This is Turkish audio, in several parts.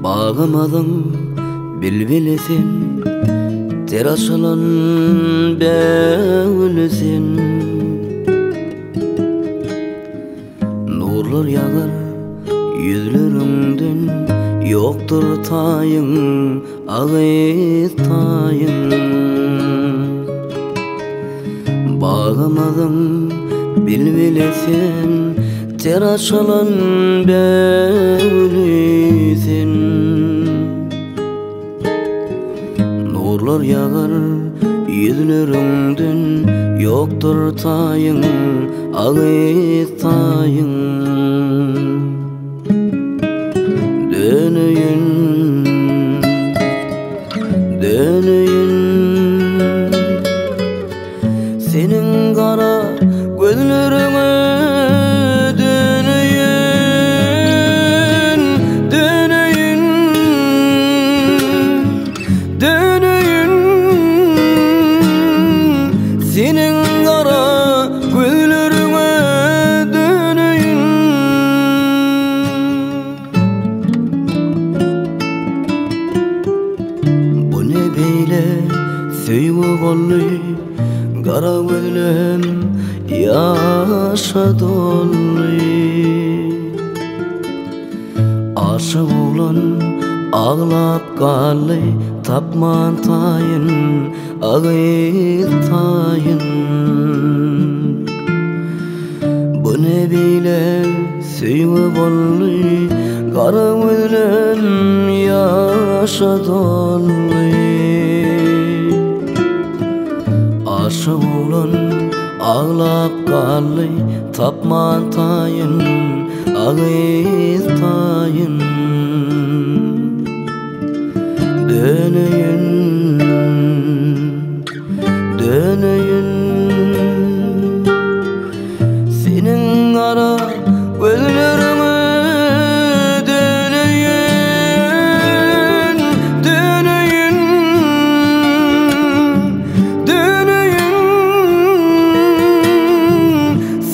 Bağımadın bilbilsin, teraşalan beğülsin. Nurlar yağar yüzlerinden, yoktur tayın, ağız tayın. Bağımadın bilbilsin, teraşalan beğülsin. Nurlar yağar yüzlerinden, yoktur tayın, ağız tayın. Dönüyün, dönüyün, senin kara gözlerine dönüyün, dönüyün, dönüyün, senin kara gözlerine dönüyün. Bu ne böyle söyle vallahi, kara gözlüm yaşa dolu. Aşık oğlan ağlap kalı, tapman tayın, ağız tayın. Bu ne bile söyle vallahi, kara gözlüm yaşa dolu. Aşık oğlan ağlap kalı, tapman tayın, ağız tayın. Dönüyün, dönüyün, senin kara gözlerine dönüyün, dönüyün, dönüyün,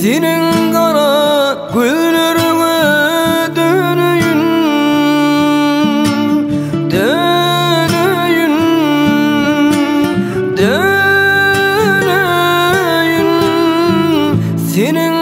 senin kara gözlerine dönüyün, dönüyün, dönüyün, senin